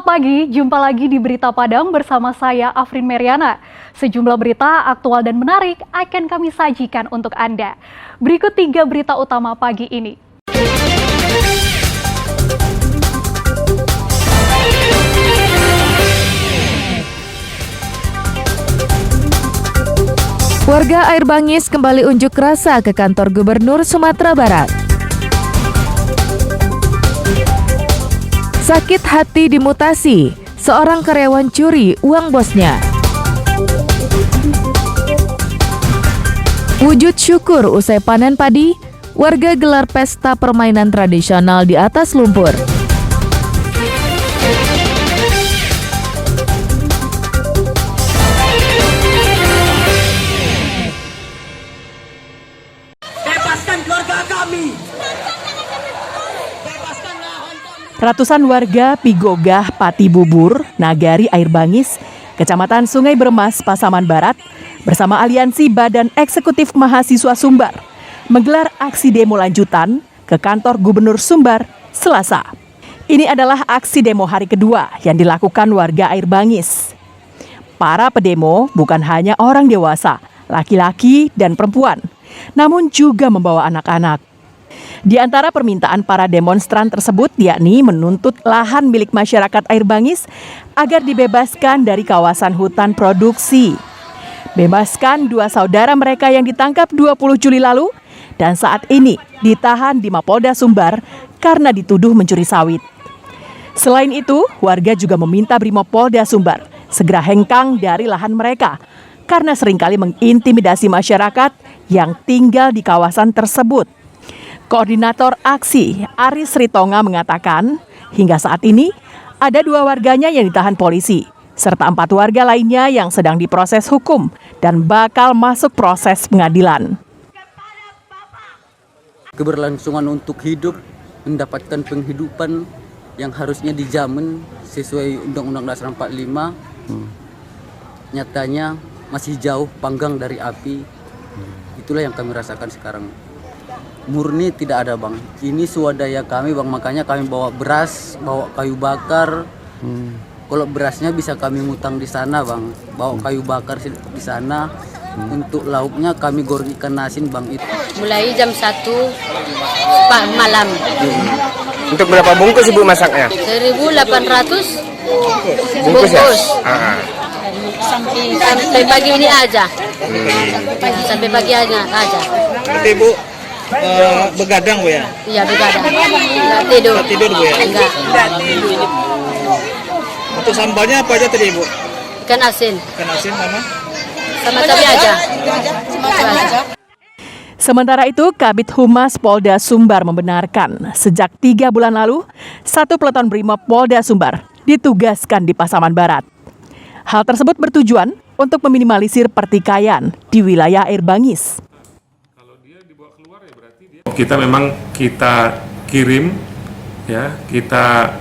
Selamat pagi, jumpa lagi di Berita Padang bersama saya Afrin Meriana. Sejumlah berita aktual dan menarik akan kami sajikan untuk Anda. Berikut 3 berita utama pagi ini. Warga Air Bangis kembali unjuk rasa ke kantor Gubernur Sumatera Barat. Sakit hati dimutasi, seorang karyawan curi uang bosnya. Wujud syukur usai panen padi, warga gelar pesta permainan tradisional di atas lumpur. Bebaskan keluarga kami. Ratusan warga Pigogah Pati Bubur, Nagari Air Bangis, Kecamatan Sungai Bermas, Pasaman Barat, bersama Aliansi Badan Eksekutif Mahasiswa Sumbar, menggelar aksi demo lanjutan ke kantor Gubernur Sumbar, Selasa. Ini adalah aksi demo hari kedua yang dilakukan warga Air Bangis. Para pedemo bukan hanya orang dewasa, laki-laki dan perempuan, namun juga membawa anak-anak. Di antara permintaan para demonstran tersebut yakni menuntut lahan milik masyarakat Air Bangis agar dibebaskan dari kawasan hutan produksi. Bebaskan 2 saudara mereka yang ditangkap 20 Juli lalu dan saat ini ditahan di Mapolda Sumbar karena dituduh mencuri sawit. Selain itu, warga juga meminta Brimopolda Sumbar segera hengkang dari lahan mereka karena seringkali mengintimidasi masyarakat yang tinggal di kawasan tersebut. Koordinator aksi Aris Ritonga mengatakan, hingga saat ini ada 2 warganya yang ditahan polisi, serta 4 warga lainnya yang sedang diproses hukum dan bakal masuk proses pengadilan. Keberlangsungan untuk hidup, mendapatkan penghidupan yang harusnya dijamin sesuai Undang-Undang Dasar 45, nyatanya masih jauh panggang dari api. Itulah yang kami rasakan sekarang. Murni tidak ada, Bang. Ini swadaya kami, Bang, makanya kami bawa beras, bawa kayu bakar. Kalau berasnya bisa kami ngutang di sana, Bang. Bawa kayu bakar di sana. Untuk lauknya kami goreng ikan asin, Bang. Itu mulai jam 1 malam. Untuk berapa bungkus Ibu masaknya? 1.800 Bungkus ya? Sampai pagi ini aja. Sampai pagi aja. Berarti Ibu begadang Bu ya? Iya, begadang. Enggak tidur. Nggak tidur Bu ya? Enggak. Untuk sambalnya apa aja tadi Ibu? Ikan asin. Ikan asin Sama cabai aja. Sementara itu, Kabid Humas Polda Sumbar membenarkan sejak 3 bulan lalu, 1 peleton Brimob Polda Sumbar ditugaskan di Pasaman Barat. Hal tersebut bertujuan untuk meminimalisir pertikaian di wilayah Air Bangis. Kita kirim, ya, kita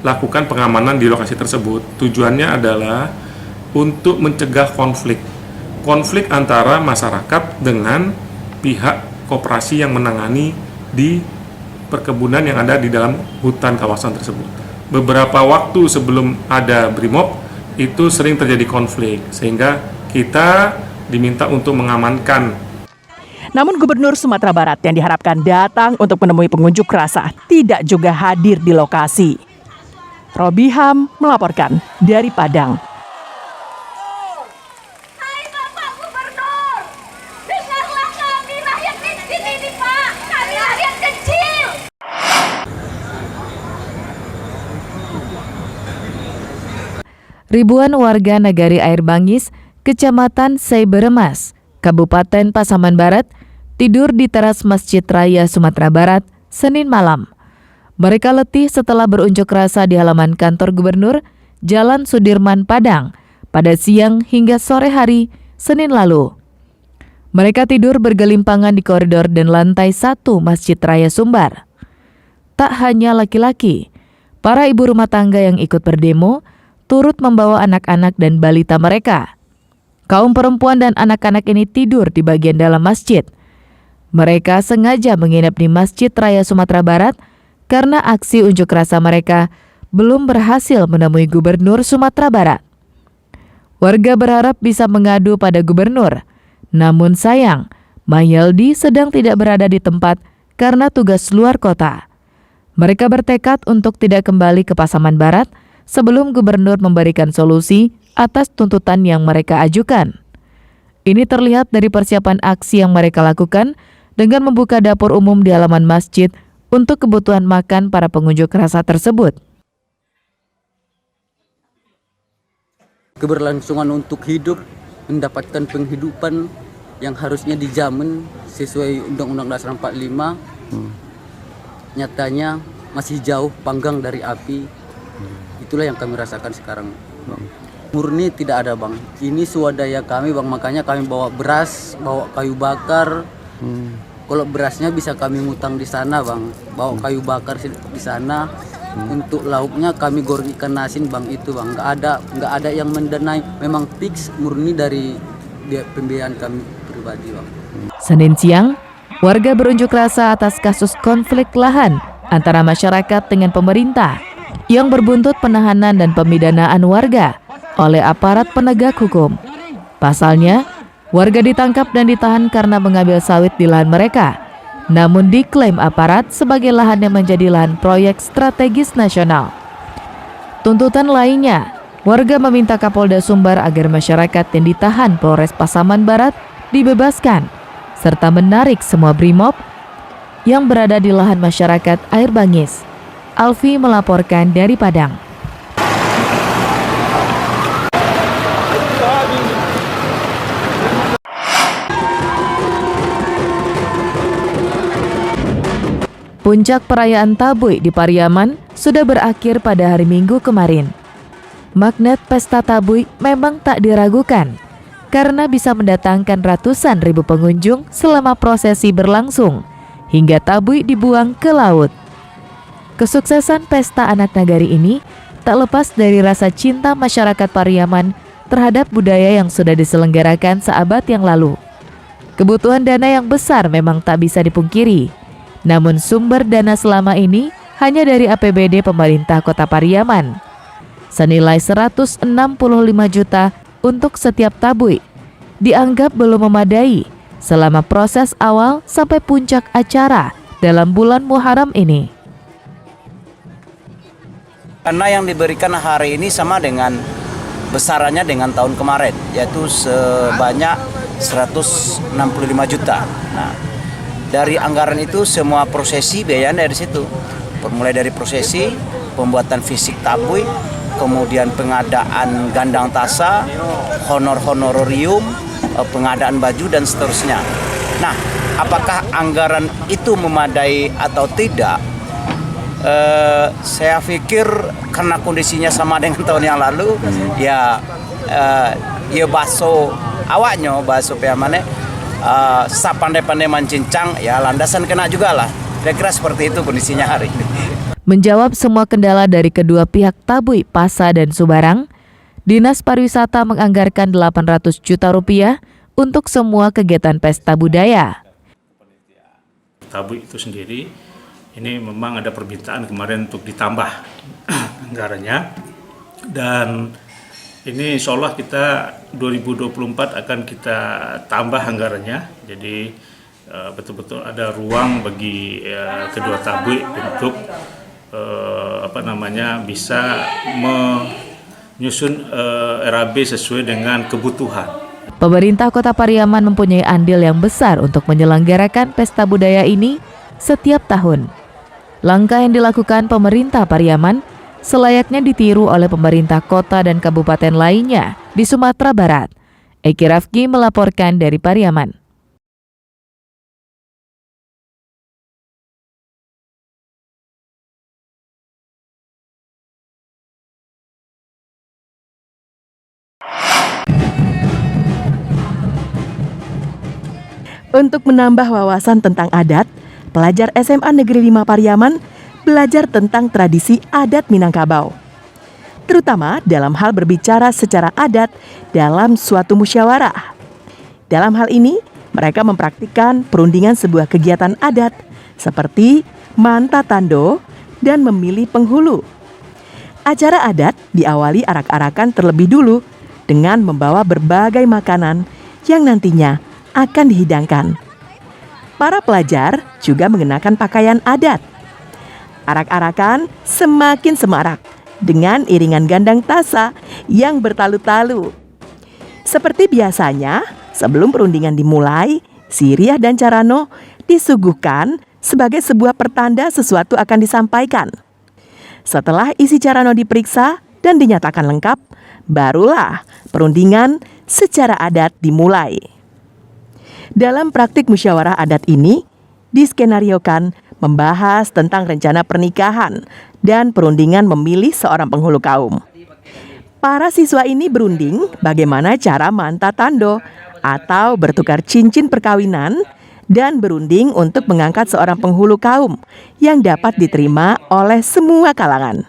lakukan pengamanan di lokasi tersebut. Tujuannya adalah untuk mencegah konflik antara masyarakat dengan pihak koperasi yang menangani di perkebunan yang ada di dalam hutan kawasan tersebut. Beberapa waktu sebelum ada Brimob itu sering terjadi konflik, sehingga kita diminta untuk mengamankan. Namun Gubernur Sumatera Barat yang diharapkan datang untuk menemui pengunjuk rasa tidak juga hadir di lokasi. Robi Ham melaporkan dari Padang. Hai Bapak Gubernur, dengarlah kami rakyat miskin ini Pak, kami rakyat kecil. Ribuan warga Nagari Air Bangis, Kecamatan Saiberemas, Kabupaten Pasaman Barat, tidur di teras Masjid Raya Sumatera Barat, Senin malam. Mereka letih setelah berunjuk rasa di halaman kantor Gubernur, Jalan Sudirman, Padang, pada siang hingga sore hari, Senin lalu. Mereka tidur bergelimpangan di koridor dan lantai 1 Masjid Raya Sumbar. Tak hanya laki-laki, para ibu rumah tangga yang ikut berdemo turut membawa anak-anak dan balita mereka. Kaum perempuan dan anak-anak ini tidur di bagian dalam masjid. Mereka sengaja menginap di Masjid Raya Sumatera Barat karena aksi unjuk rasa mereka belum berhasil menemui Gubernur Sumatera Barat. Warga berharap bisa mengadu pada gubernur, namun sayang, Mayeldi sedang tidak berada di tempat karena tugas luar kota. Mereka bertekad untuk tidak kembali ke Pasaman Barat sebelum gubernur memberikan solusi atas tuntutan yang mereka ajukan. Ini terlihat dari persiapan aksi yang mereka lakukan dengan membuka dapur umum di halaman masjid untuk kebutuhan makan para pengunjuk rasa tersebut. Keberlangsungan untuk hidup, mendapatkan penghidupan yang harusnya dijamin sesuai Undang-Undang Dasar 45, nyatanya masih jauh panggang dari api. Itulah yang kami rasakan sekarang, Bang. Murni tidak ada, Bang. Ini swadaya kami, Bang, makanya kami bawa beras, bawa kayu bakar. Kalau berasnya bisa kami ngutang di sana, Bang. Bawa kayu bakar di sana. Untuk lauknya kami goreng ikan asin, Bang, itu, Bang. Nggak ada yang mendanai. Memang fix murni dari pembiayaan kami pribadi, Bang. Senin siang, warga berunjuk rasa atas kasus konflik lahan antara masyarakat dengan pemerintah yang berbuntut penahanan dan pemidanaan warga oleh aparat penegak hukum. Pasalnya, warga ditangkap dan ditahan karena mengambil sawit di lahan mereka, namun diklaim aparat sebagai lahan yang menjadi lahan proyek strategis nasional. Tuntutan lainnya, warga meminta Kapolda Sumbar agar masyarakat yang ditahan Polres Pasaman Barat dibebaskan, serta menarik semua brimob yang berada di lahan masyarakat Air Bangis. Alfi melaporkan dari Padang. Puncak perayaan Tabui di Pariaman sudah berakhir pada hari Minggu kemarin. Magnet Pesta Tabui memang tak diragukan karena bisa mendatangkan ratusan ribu pengunjung selama prosesi berlangsung hingga Tabui dibuang ke laut. Kesuksesan Pesta Anak Nagari ini tak lepas dari rasa cinta masyarakat Pariaman terhadap budaya yang sudah diselenggarakan seabad yang lalu. Kebutuhan dana yang besar memang tak bisa dipungkiri. Namun sumber dana selama ini hanya dari APBD pemerintah Kota Pariaman, senilai 165 juta untuk setiap Tabui, dianggap belum memadai selama proses awal sampai puncak acara dalam bulan Muharram ini. Karena yang diberikan hari ini sama dengan besarannya dengan tahun kemarin, yaitu sebanyak 165 juta. Nah, dari anggaran itu semua prosesi biayanya dari situ. Mulai dari prosesi, pembuatan fisik Tabui, kemudian pengadaan gandang tasa, honorarium, pengadaan baju dan seterusnya. Nah, apakah anggaran itu memadai atau tidak? Saya pikir karena kondisinya sama dengan tahun yang lalu, ya baso awaknya, baso peyamane. Pandai-pandai mancincang, ya landasan kena juga lah. Kira-kira seperti itu kondisinya hari ini. Menjawab semua kendala dari kedua pihak Tabui, Pasa dan Subarang, Dinas Pariwisata menganggarkan 800 juta rupiah untuk semua kegiatan pesta budaya. Tabui itu sendiri, ini memang ada permintaan kemarin untuk ditambah anggarannya, dan ini insya Allah kita 2024 akan kita tambah anggarannya. Jadi betul-betul ada ruang bagi kedua Tabui untuk bisa menyusun RAB sesuai dengan kebutuhan. Pemerintah Kota Pariaman mempunyai andil yang besar untuk menyelenggarakan pesta budaya ini setiap tahun. Langkah yang dilakukan pemerintah Pariaman selayaknya ditiru oleh pemerintah kota dan kabupaten lainnya di Sumatera Barat. Eki Rafki melaporkan dari Pariaman. Untuk menambah wawasan tentang adat, pelajar SMA Negeri 5 Pariaman belajar tentang tradisi adat Minangkabau, terutama dalam hal berbicara secara adat dalam suatu musyawarah. Dalam hal ini, mereka mempraktikkan perundingan sebuah kegiatan adat seperti manta tando dan memilih penghulu. Acara adat diawali arak-arakan terlebih dulu dengan membawa berbagai makanan yang nantinya akan dihidangkan. Para pelajar juga mengenakan pakaian adat. Arak-arakan semakin semarak dengan iringan gandang tasa yang bertalu-talu. Seperti biasanya, sebelum perundingan dimulai, Siriah dan Carano disuguhkan sebagai sebuah pertanda sesuatu akan disampaikan. Setelah isi Carano diperiksa dan dinyatakan lengkap, barulah perundingan secara adat dimulai. Dalam praktik musyawarah adat ini, diskenariokan membahas tentang rencana pernikahan dan perundingan memilih seorang penghulu kaum. Para siswa ini berunding bagaimana cara manta tando atau bertukar cincin perkawinan dan berunding untuk mengangkat seorang penghulu kaum yang dapat diterima oleh semua kalangan.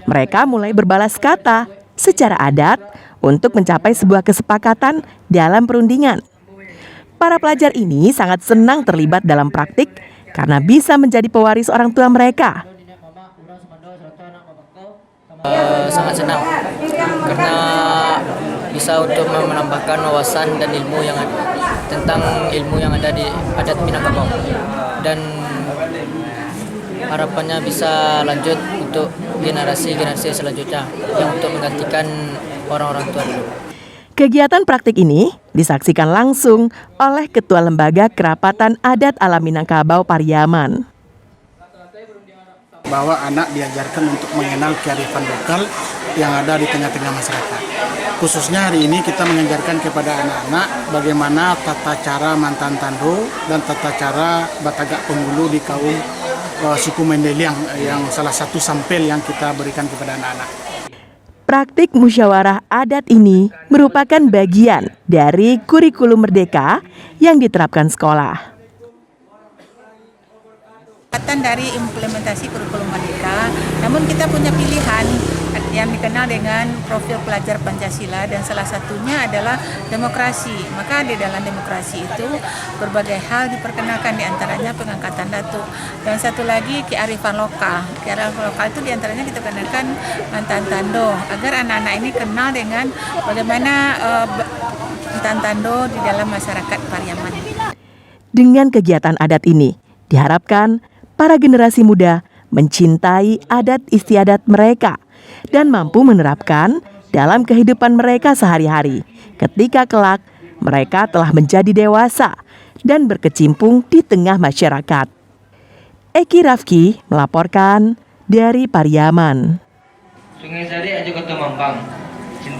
Mereka mulai berbalas kata secara adat untuk mencapai sebuah kesepakatan dalam perundingan. Para pelajar ini sangat senang terlibat dalam praktik karena bisa menjadi pewaris orang tua mereka. Sangat senang karena bisa untuk menambahkan wawasan dan ilmu yang tentang ilmu yang ada di adat Minangkabau, dan harapannya bisa lanjut untuk generasi selanjutnya yang untuk menggantikan orang-orang tua dulu. Kegiatan praktik ini disaksikan langsung oleh Ketua Lembaga Kerapatan Adat Alam Minangkabau Pariaman. Bahwa anak diajarkan untuk mengenal kearifan lokal yang ada di tengah-tengah masyarakat. Khususnya hari ini kita mengajarkan kepada anak-anak bagaimana tata cara mantan tando dan tata cara batagak penghulu di kaum suku Mendeliang yang salah satu sampel yang kita berikan kepada anak-anak. Praktik musyawarah adat ini merupakan bagian dari kurikulum merdeka yang diterapkan sekolah. Dari implementasi kurikulum merdeka, namun kita punya pilihan yang dikenal dengan profil pelajar Pancasila dan salah satunya adalah demokrasi. Maka di dalam demokrasi itu berbagai hal diperkenalkan, diantaranya pengangkatan datuk dan satu lagi kearifan lokal. Kearifan lokal itu diantaranya kita kenalkan mantan tando agar anak-anak ini kenal dengan bagaimana mantan tando di dalam masyarakat Pariaman. Dengan kegiatan adat ini diharapkan para generasi muda mencintai adat istiadat mereka dan mampu menerapkan dalam kehidupan mereka sehari-hari ketika kelak mereka telah menjadi dewasa dan berkecimpung di tengah masyarakat. Eki Rafki melaporkan dari Pariaman. Sungai Sari aja Kota Mampang.